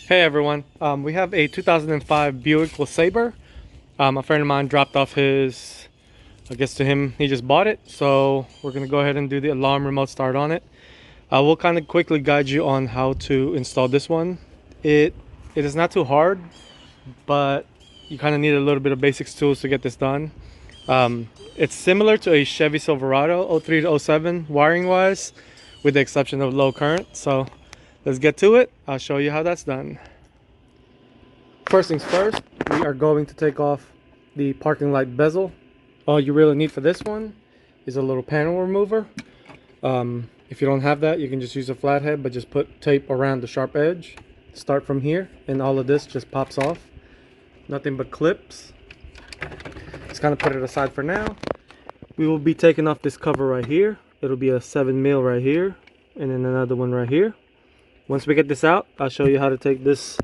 Hey everyone, we have a 2005 Buick Lesabre. A friend of mine dropped off his, I guess to him, he just bought it. So we're gonna go ahead and do the alarm remote start on it. We'll kind of quickly guide you on how to install this one. It is not too hard, but you kind of need a little bit of basics tools to get this done. It's similar to a Chevy Silverado 03 to 07 wiring wise, with the exception of low current. So let's get to it. I'll show you how that's done. First things first, we are going to take off the parking light bezel. All you really need for this one is a little panel remover. If you don't have that, you can just use a flathead, but just put tape around the sharp edge. Start from here, and all of this just pops off. Nothing but clips. Just kind of put it aside for now. We will be taking off this cover right here. It'll be a 7mm right here, and then another one right here. Once we get this out, I'll show you how to take this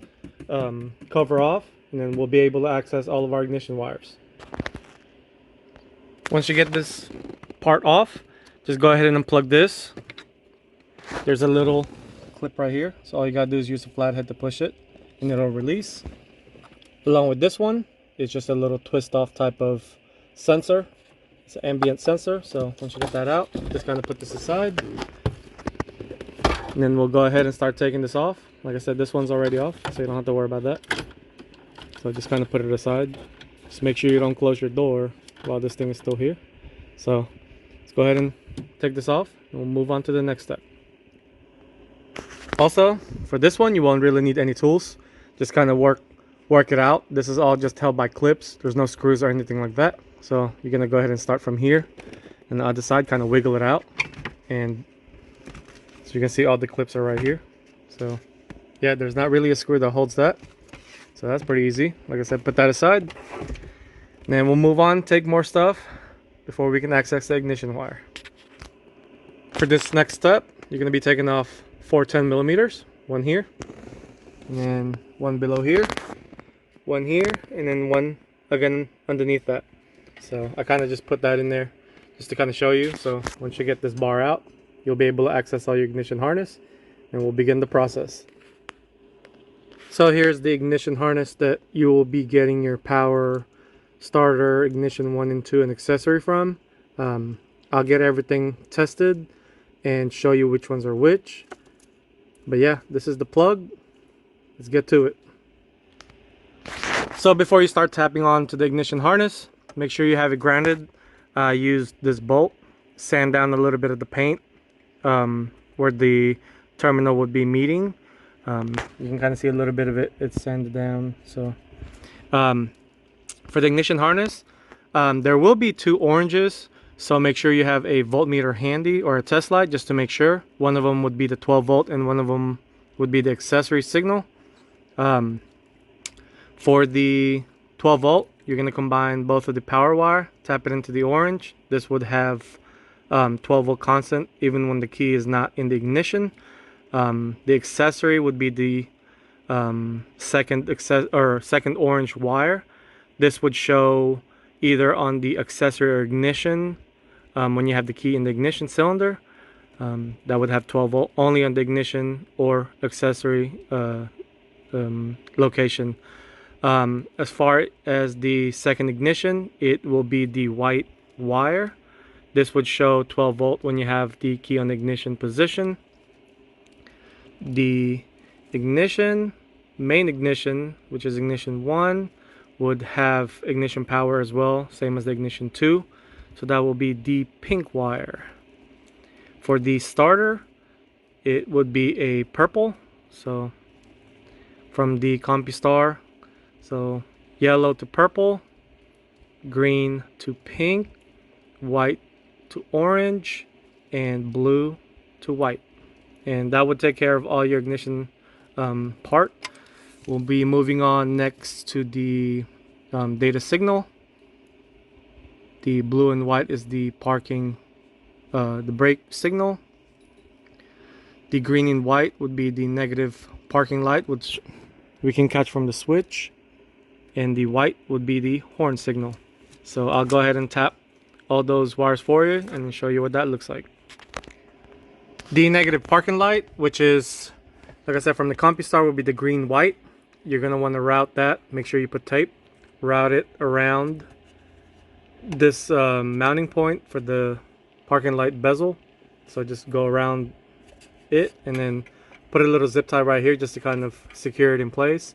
cover off, and then we'll be able to access all of our ignition wires. Once you get this part off, just go ahead and unplug this. There's a little clip right here, so all you gotta do is use a flathead to push it and it'll release. Along with this one, it's just a little twist off type of sensor. It's an ambient sensor, so once you get that out, just kind of put this aside. And then we'll go ahead and start taking this off. Like I said, this one's already off, so you don't have to worry about that. So just kind of put it aside. Just make sure you don't close your door while this thing is still here. So let's go ahead and take this off, and we'll move on to the next step. Also, for this one, you won't really need any tools. Just kind of work it out. This is all just held by clips. There's no screws or anything like that. So you're gonna go ahead and start from here, and the other side, kind of wiggle it out. And so you can see all the clips are right here. So yeah, there's not really a screw that holds that. So that's pretty easy. Like I said, put that aside. And then we'll move on, take more stuff before we can access the ignition wire. For this next step, you're going to be taking off 4 10mm. One here, and then one below here, one here, and then one again underneath that. So I kind of just put that in there just to kind of show you. So once you get this bar out, you'll be able to access all your ignition harness, and we'll begin the process. So here's the ignition harness that you will be getting your power starter, ignition 1 and 2, and accessory from. I'll get everything tested and show you which ones are which. But yeah, this is the plug. Let's get to it. So before you start tapping on to the ignition harness, make sure you have it grounded. Use this bolt, sand down a little bit of the paint where the terminal would be meeting. You can kind of see a little bit of it. It's sanded down. So for the ignition harness, there will be 2 oranges, so make sure you have a voltmeter handy or a test light just to make sure. One of them would be the 12 volt and one of them would be the accessory signal. For the 12 volt, you're going to combine both of the power wire, tap it into the orange. This would have 12 volt constant even when the key is not in the ignition. The accessory would be the second orange wire. This would show either on the accessory or ignition when you have the key in the ignition cylinder. That would have 12 volt only on the ignition or accessory location. As far as the second ignition, it will be the white wire. This would show 12 volt when you have the key on the ignition position. The ignition, main ignition, which is ignition 1, would have ignition power as well, same as the ignition 2. So that will be the pink wire. For the starter, it would be a purple. So from the Compustar, so yellow to purple, green to pink, white to orange, and blue to white. And that would take care of all your ignition part. We'll be moving on next to the data signal. The blue and white is the parking, the brake signal. The green and white would be the negative parking light, which we can catch from the switch. And the white would be the horn signal. So I'll go ahead and tap all those wires for you and show you what that looks like. The negative parking light, which is Like I said, from the Compustar will be the green white. You're going to want to route that. Make sure you put tape. Route it around this mounting point for the parking light bezel. So just go around it and then put a little zip tie right here just to kind of secure it in place.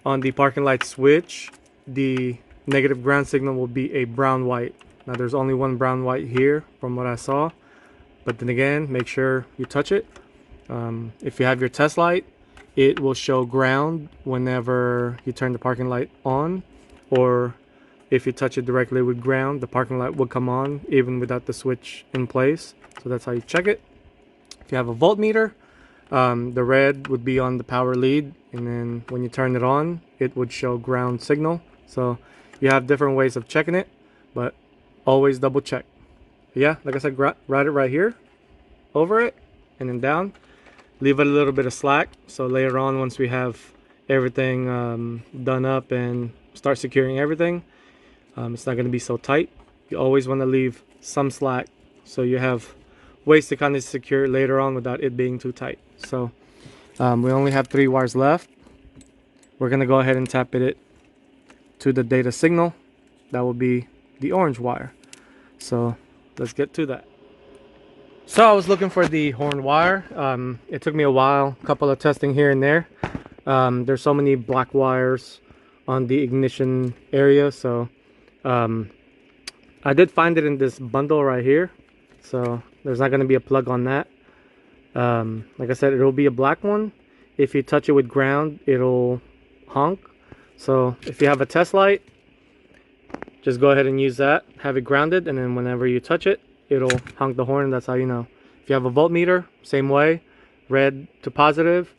On the parking light switch, the negative ground signal will be a brown white. Now there's only one brown white here from what I saw, but then again, make sure you touch it. If you have your test light, it will show ground whenever you turn the parking light on, or if you touch it directly with ground, the parking light will come on even without the switch in place. So that's how you check it. If you have a voltmeter, the red would be on the power lead, and then when you turn it on, it would show ground signal. So you have different ways of checking it, but always double check. Yeah, like I said, route it right here, over it, and then down. Leave it a little bit of slack, so later on, once we have everything done up and start securing everything, it's not going to be so tight. You always want to leave some slack so you have ways to kind of secure it later on without it being too tight. So we only have 3 wires left. We're going to go ahead and tap it to the data signal. That will be the orange wire. So let's get to that. So I was looking for the horn wire. It took me a while, a couple of testing here and there. There's so many black wires on the ignition area, so I did find it in this bundle right here. So there's not going to be a plug on that. Like I said, it'll be a black one. If you touch it with ground, it'll honk. So if you have a test light, just go ahead and use that. Have it grounded, and then whenever you touch it, it'll honk the horn. That's how you know. If you have a voltmeter, same way. Red to positive,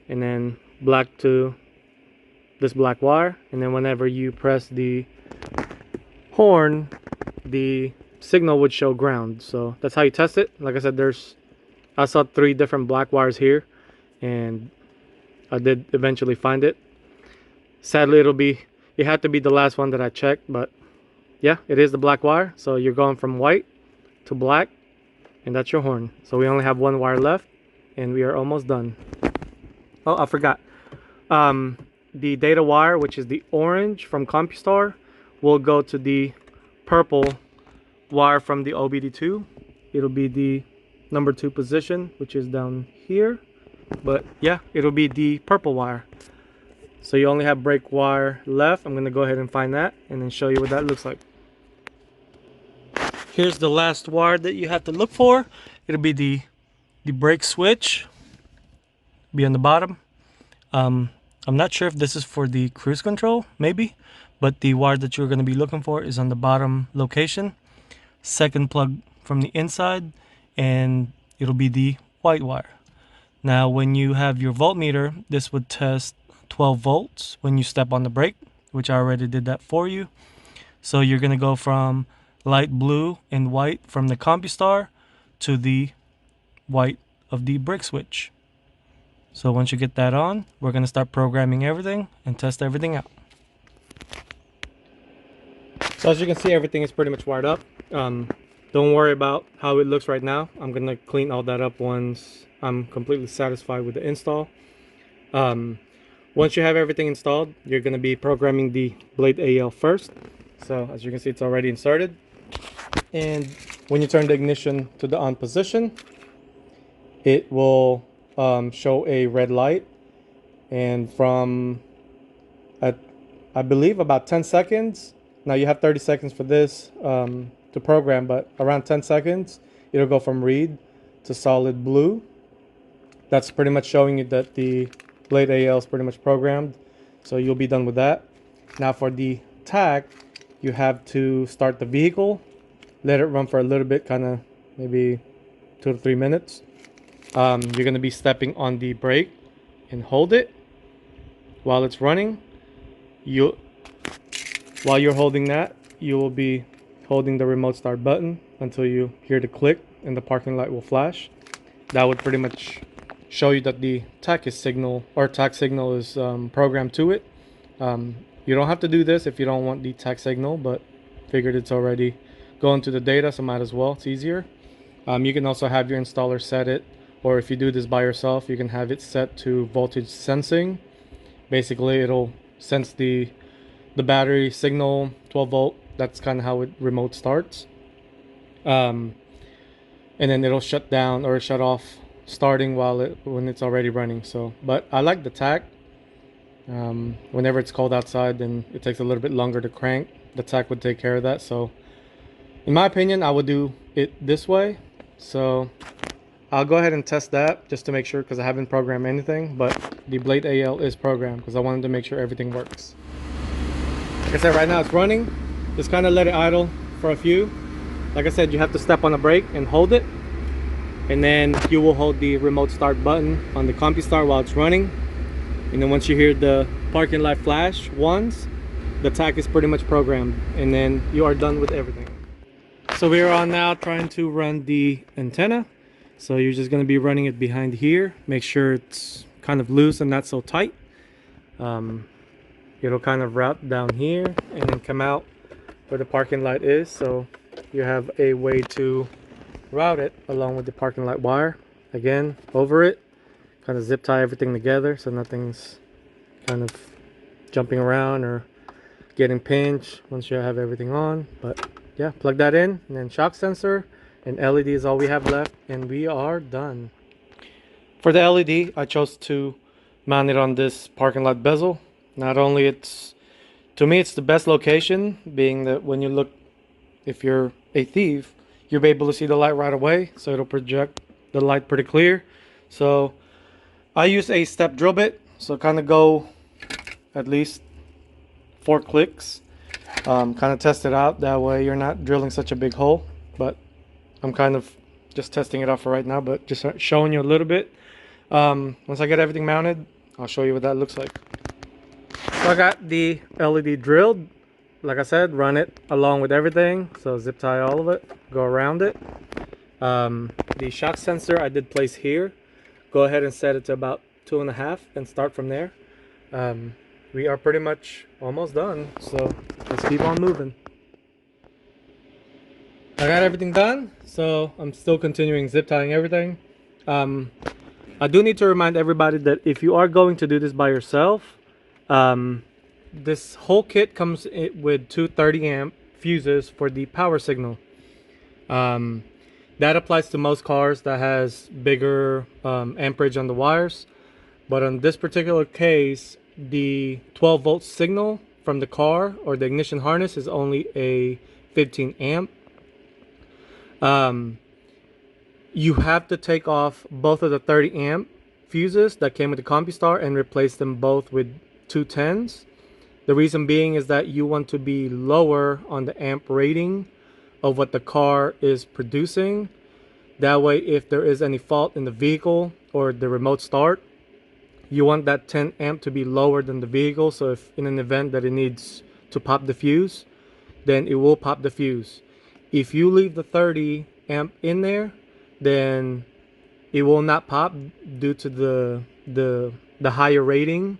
and then black to this black wire. And then whenever you press the horn, the signal would show ground. So that's how you test it. Like I said, I saw 3 different black wires here, and I did eventually find it. Sadly, it had to be the last one that I checked, but yeah, it is the black wire. So you're going from white to black, and that's your horn. So we only have 1 wire left, and we are almost done. Oh, I forgot. The data wire, which is the orange from Compustar, will go to the purple wire from the OBD2. It'll be the number 2 position, which is down here. But yeah, it'll be the purple wire. So you only have brake wire left. I'm going to go ahead and find that and then show you what that looks like. Here's the last wire that you have to look for. It'll be the brake switch. Be on the bottom. I'm not sure if this is for the cruise control, maybe, but the wire that you're going to be looking for is on the bottom location. Second plug from the inside, and it'll be the white wire. Now when you have your voltmeter, this would test 12 volts when you step on the brake, which I already did that for you. So you're going to go from light blue and white from the Compustar to the white of the brake switch. So once you get that on, we're going to start programming everything and test everything out. So as you can see, everything is pretty much wired up. Don't worry about how it looks right now. I'm going to clean all that up once I'm completely satisfied with the install. Once you have everything installed, you're going to be programming the Blade AL first. So as you can see, it's already inserted. And when you turn the ignition to the on position, it will show a red light. And from, I believe, about 10 seconds, now you have 30 seconds for this to program, but around 10 seconds, it'll go from read to solid blue. That's pretty much showing you that the Blade AL is pretty much programmed, so you'll be done with that. Now for the tach, you have to start the vehicle, let it run for a little bit, kind of maybe 2 to 3 minutes. You're going to be stepping on the brake and hold it while it's running. While you're holding that, you will be holding the remote start button until you hear the click and the parking light will flash. That would pretty much show you that the tach signal is programmed to it. You don't have to do this if you don't want the tach signal, but figured it's already going to the data, so might as well. It's easier. You can also have your installer set it or if you do this by yourself, you can have it set to voltage sensing. Basically, it'll sense the battery signal, 12 volt. That's kind of how it remote starts. And then it'll shut down or shut off starting when it's already running. So, but I like the tach. Whenever it's cold outside, then it takes a little bit longer to crank. The tach would take care of that. So in my opinion, I would do it this way. So I'll go ahead and test that just to make sure, because I haven't programmed anything, but the Blade AL is programmed because I wanted to make sure everything works. Like I said, right now it's running. Just kind of let it idle for a few. Like I said, you have to step on the brake and hold it, and then you will hold the remote start button on the Compustar while it's running. And then once you hear the parking light flash once, the tach is pretty much programmed, and then you are done with everything. So we are on now trying to run the antenna. So you're just going to be running it behind here. Make sure it's kind of loose and not so tight. It'll kind of route down here and then come out where the parking light is. So you have a way to route it along with the parking light wire. Again, over it. Kind of zip tie everything together so nothing's kind of jumping around or getting pinched once you have everything on. But yeah, plug that in, and then shock sensor and LED is all we have left, and we are done. For the LED, I chose to mount it on this parking lot bezel. Not only to me it's the best location, being that when you look, if you're a thief, you'll be able to see the light right away, so it'll project the light pretty clear. So I use a step drill bit, so kind of go at least 4 clicks. Kind of test it out, that way you're not drilling such a big hole. But I'm kind of just testing it out for right now, but just showing you a little bit. Once I get everything mounted, I'll show you what that looks like. So I got the LED drilled. Like I said, run it along with everything, so zip tie all of it, go around it. The shock sensor I did place here. Go ahead and set it to about 2.5 and start from there. We are pretty much almost done, so let's keep on moving. I got everything done, so I'm still continuing zip tying everything. I do need to remind everybody that if you are going to do this by yourself, this whole kit comes with 2 30-amp fuses for the power signal. That applies to most cars that has bigger amperage on the wires, but on this particular case, the 12 volt signal from the car or the ignition harness is only a 15 amp. You have to take off both of the 30 amp fuses that came with the Compustar and replace them both with 210s. The reason being is that you want to be lower on the amp rating of what the car is producing. That way, if there is any fault in the vehicle or the remote start, you want that 10 amp to be lower than the vehicle. So if in an event that it needs to pop the fuse, then it will pop the fuse. If you leave the 30 amp in there, then it will not pop due to the higher rating.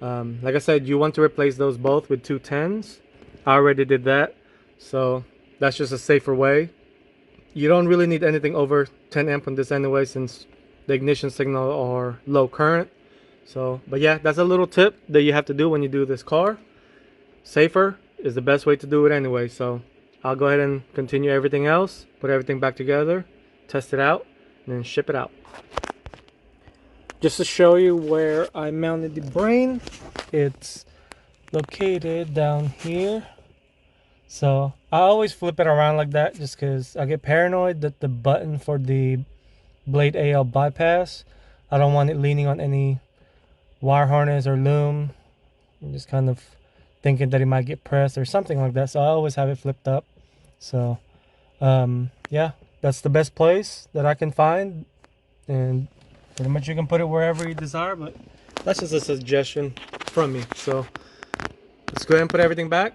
Like I said, you want to replace those both with 210s. I already did that, so that's just a safer way. You don't really need anything over 10 amp on this anyway, since the ignition signal are low current. So, but yeah, that's a little tip that you have to do when you do this car. Safer is the best way to do it anyway. So I'll go ahead and continue everything else, put everything back together, test it out, and then ship it out. Just to show you where I mounted the brain, it's located down here. So I always flip it around like that just because I get paranoid that the button for the Blade AL bypass, I don't want it leaning on any wire harness or loom. I'm just kind of thinking that it might get pressed or something like that, so I always have it flipped up. So yeah, that's the best place that I can find, and pretty much you can put it wherever you desire, but that's just a suggestion from me. So let's go ahead and put everything back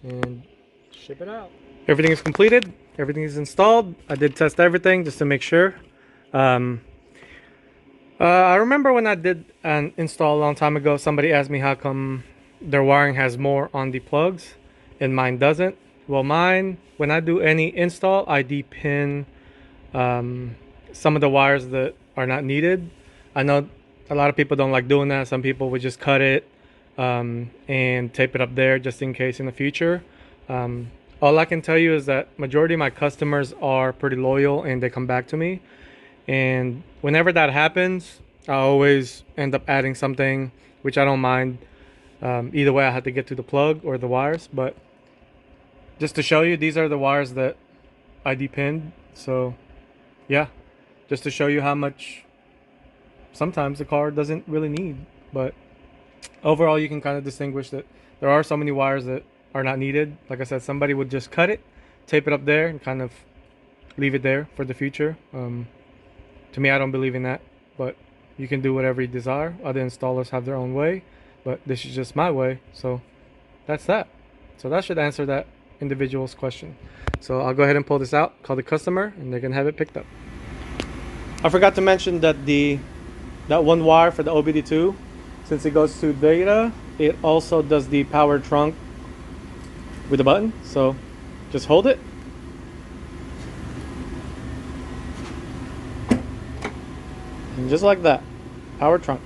and ship it out. Everything is completed, everything is installed. I did test everything just to make sure. I remember when I did an install a long time ago, somebody asked me how come their wiring has more on the plugs and mine doesn't. Well, mine, when I do any install, I depin some of the wires that are not needed. I know a lot of people don't like doing that. Some people would just cut it and tape it up there just in case in the future. All I can tell you is that majority of my customers are pretty loyal and they come back to me. And whenever that happens, I always end up adding something, which I don't mind. Either way, I have to get to the plug or the wires. But just to show you, these are the wires that I depinned. So yeah, just to show you how much sometimes the car doesn't really need. But overall, you can kind of distinguish that there are so many wires that are not needed. Like I said, somebody would just cut it, tape it up there, and kind of leave it there for the future. To me, I don't believe in that, but you can do whatever you desire. Other installers have their own way, but this is just my way. So that's that. So that should answer that individual's question. So I'll go ahead and pull this out, call the customer, and they can have it picked up. I forgot to mention that that one wire for the OBD2, since it goes to data, it also does the power trunk with a button. So just hold it. And just like that, power trunk.